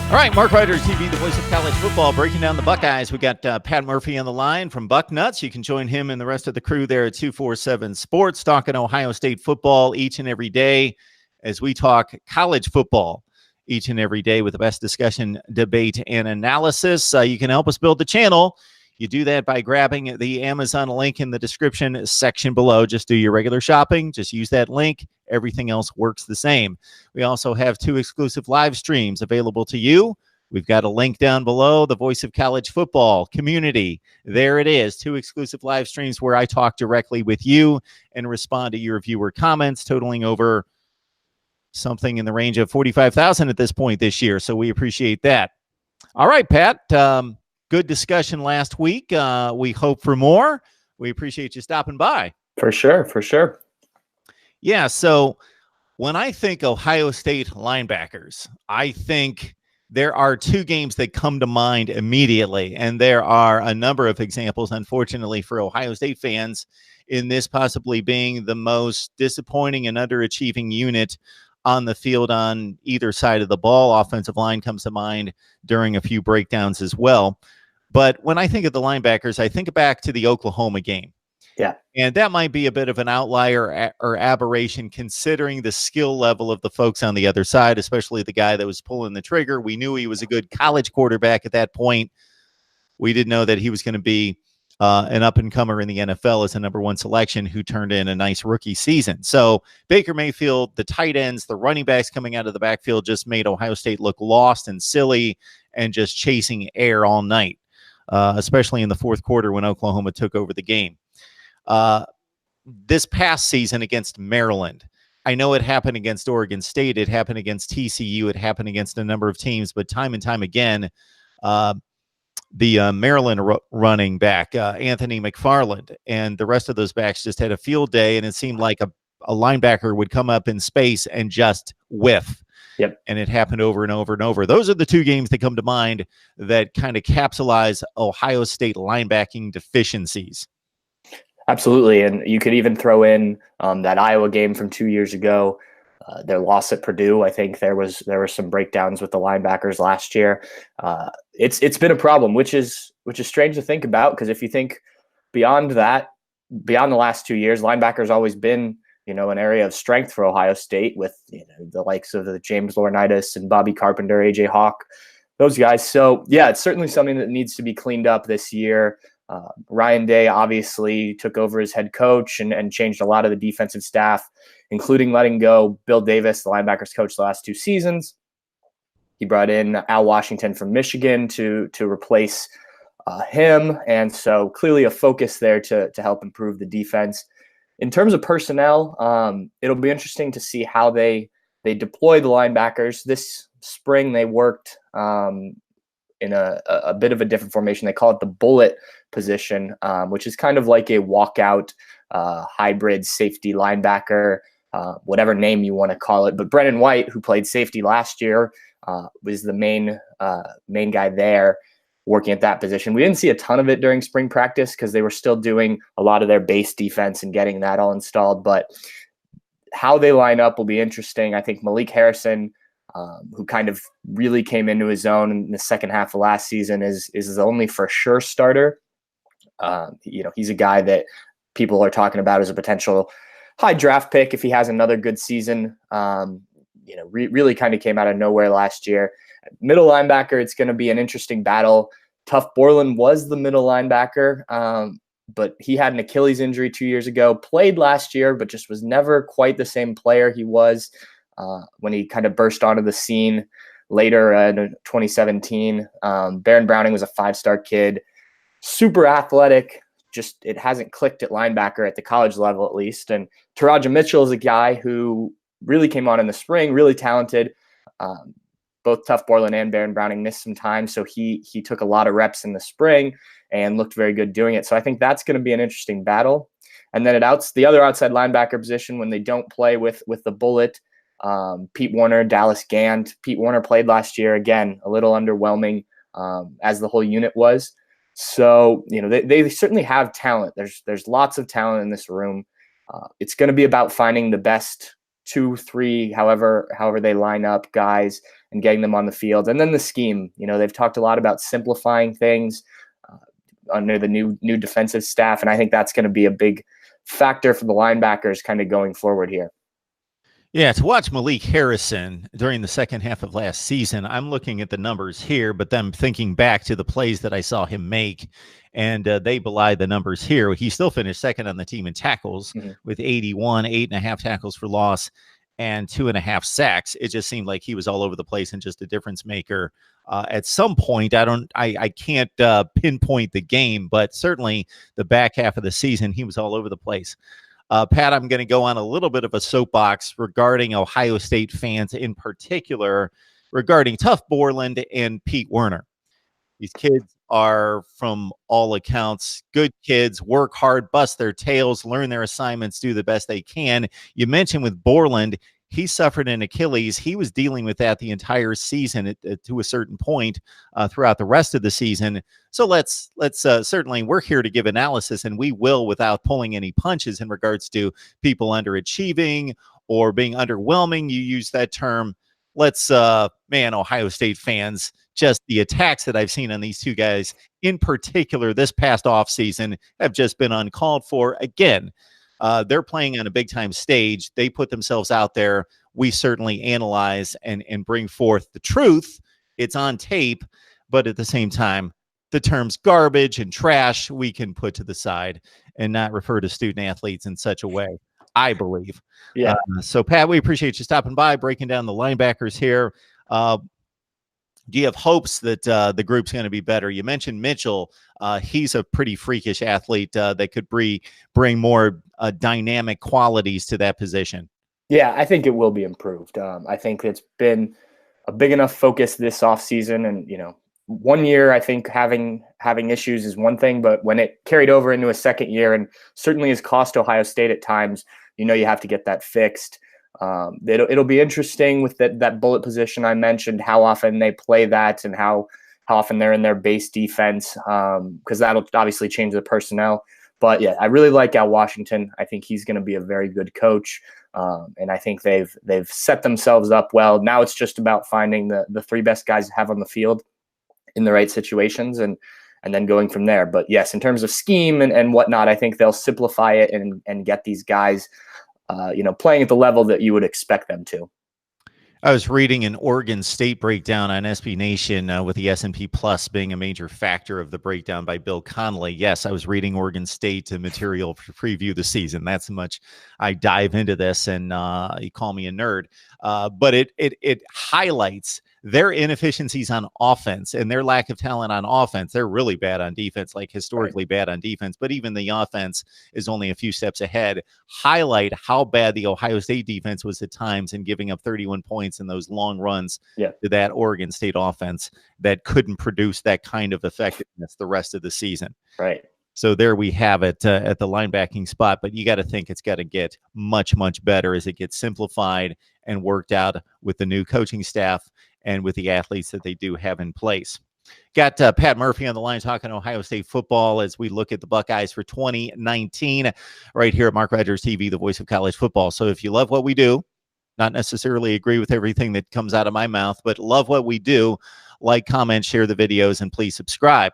All right, MarkRogersTV, the voice of college football, breaking down the Buckeyes. We got Pat Murphy on the line from Bucknuts. You can join him and the rest of the crew there at 247 Sports, talking Ohio State football each and every day as we talk college football each and every day with the best discussion, debate, and analysis. You can help us build the channel. You do that by grabbing the Amazon link in the description section below. Just do your regular shopping. Just use that link. Everything else works the same. We also have 2 exclusive live streams available to you. We've got a link down below, the Voice of College Football Community. There it is, 2 exclusive live streams where I talk directly with you and respond to your viewer comments, totaling over something in the range of 45,000 at this point this year. So we appreciate that. All right, Pat. Good discussion last week. We hope for more. We appreciate you stopping by. For sure. Yeah, so when I think Ohio State linebackers, I think there are 2 games that come to mind immediately, and there are a number of examples, unfortunately, for Ohio State fans in this possibly being the most disappointing and underachieving unit on the field on either side of the ball. Offensive line comes to mind during a few breakdowns as well. But when I think of the linebackers, I think back to the Oklahoma game. Yeah. And that might be a bit of an outlier or aberration considering the skill level of the folks on the other side, especially the guy that was pulling the trigger. We knew he was a good college quarterback at that point. We didn't know that he was going to be an up-and-comer in the NFL as a number 1 selection who turned in a nice rookie season. So Baker Mayfield, the tight ends, the running backs coming out of the backfield just made Ohio State look lost and silly and just chasing air all night, especially in the fourth quarter when Oklahoma took over the game. This past season against Maryland, I know it happened against Oregon State, it happened against TCU, it happened against a number of teams, but time and time again, the Maryland running back, Anthony McFarland, and the rest of those backs just had a field day, and it seemed like a linebacker would come up in space and just whiff. Yep. And it happened over and over and over. Those are the 2 games that come to mind that kind of capsulize Ohio State linebacking deficiencies. Absolutely. And you could even throw in that Iowa game from 2 years ago, their loss at Purdue. I think there were some breakdowns with the linebackers last year. It's been a problem, which is strange to think about, because if you think beyond that, beyond the last 2 years, linebackers always been, an area of strength for Ohio State with the likes of the James Laurinaitis and Bobby Carpenter, AJ Hawk, those guys. So yeah, it's certainly something that needs to be cleaned up this year. Ryan Day obviously took over as head coach and changed a lot of the defensive staff, including letting go Bill Davis, the linebackers coach, the last 2 seasons. He brought in Al Washington from Michigan to replace him. And so clearly a focus there to help improve the defense. In terms of personnel, it'll be interesting to see how they deploy the linebackers. This spring they worked in a bit of a different formation. They call it the bullet position, which is kind of like a walkout hybrid safety linebacker, whatever name you want to call it. But Brennan White, who played safety last year, was the main guy there working at that position. We didn't see a ton of it during spring practice because they were still doing a lot of their base defense and getting that all installed. But how they line up will be interesting. I think Malik Harrison, who kind of really came into his own in the second half of last season, is the only for sure starter. He's a guy that people are talking about as a potential high draft pick if he has another good season. Really kind of came out of nowhere last year. Middle linebacker, it's going to be an interesting battle. Tuff Borland was the middle linebacker, but he had an Achilles injury 2 years ago, played last year, but just was never quite the same player he was when he kind of burst onto the scene later in 2017. Baron Browning was a 5-star kid, super athletic, just it hasn't clicked at linebacker at the college level at least. And Taraja Mitchell is a guy who really came on in the spring, really talented. Both Tuff Borland and Baron Browning missed some time, so he took a lot of reps in the spring and looked very good doing it. So I think that's going to be an interesting battle. And then the other outside linebacker position, when they don't play with the bullet, Pete Warner, Dallas Gant. Pete Warner played last year, again, a little underwhelming as the whole unit was. So, they certainly have talent. There's lots of talent in this room. It's going to be about finding the best 2, 3, however they line up guys and getting them on the field. And then the scheme, they've talked a lot about simplifying things under the new defensive staff. And I think that's going to be a big factor for the linebackers kind of going forward here. Yeah, to watch Malik Harrison during the second half of last season, I'm looking at the numbers here, but then thinking back to the plays that I saw him make, and they belie the numbers here. He still finished second on the team in tackles with 81, 8.5 tackles for loss, and 2.5 sacks. It just seemed like he was all over the place and just a difference maker. At some point, I can't pinpoint the game, but certainly the back half of the season, he was all over the place. Pat, I'm going to go on a little bit of a soapbox regarding Ohio State fans in particular, regarding Tough Borland and Pete Werner. These kids are, from all accounts, good kids, work hard, bust their tails, learn their assignments, do the best they can. You mentioned with Borland, he suffered an Achilles. He was dealing with that the entire season to a certain point throughout the rest of the season. So let's certainly, we're here to give analysis, and we will without pulling any punches in regards to people underachieving or being underwhelming. You use that term. Let's, Ohio State fans, just the attacks that I've seen on these two guys in particular this past offseason have just been uncalled for. Again, they're playing on a big time stage. They put themselves out there. We certainly analyze and bring forth the truth. It's on tape, but at the same time, the terms garbage and trash we can put to the side and not refer to student athletes in such a way, I believe. Yeah. So Pat, we appreciate you stopping by, breaking down the linebackers here. Do you have hopes that the group's going to be better? You mentioned Mitchell. He's a pretty freakish athlete that could bring more dynamic qualities to that position. Yeah, I think it will be improved. I think it's been a big enough focus this offseason. And, 1 year, I think having issues is one thing, but when it carried over into a second year and certainly has cost Ohio State at times, you have to get that fixed. It'll be interesting with that bullet position I mentioned, how often they play that and how often they're in their base defense, because that'll obviously change the personnel. But yeah, I really like Al Washington. I think he's going to be a very good coach, and I think they've set themselves up well. Now it's just about finding the three best guys to have on the field in the right situations and then going from there. But yes, in terms of scheme and whatnot, I think they'll simplify it and get these guys playing at the level that you would expect them to. I was reading an Oregon State breakdown on SB Nation with the S&P Plus being a major factor of the breakdown by Bill Connolly. Yes, I was reading Oregon State material to preview the season. That's how much I dive into this, and you call me a nerd. But it highlights their inefficiencies on offense and their lack of talent on offense. They're really bad on defense, like historically bad on defense, but even the offense is only a few steps ahead. Highlight how bad the Ohio State defense was at times in giving up 31 points in those long runs to that Oregon State offense that couldn't produce that kind of effectiveness the rest of the season. Right. So there we have it at the linebacking spot, but you got to think it's got to get much, much better as it gets simplified and worked out with the new coaching staff and with the athletes that they do have in place. Got Pat Murphy on the line talking Ohio State football as we look at the Buckeyes for 2019 right here at MarkRogersTV, the voice of college football. So if you love what we do, not necessarily agree with everything that comes out of my mouth, but love what we do, like, comment, share the videos, and please subscribe.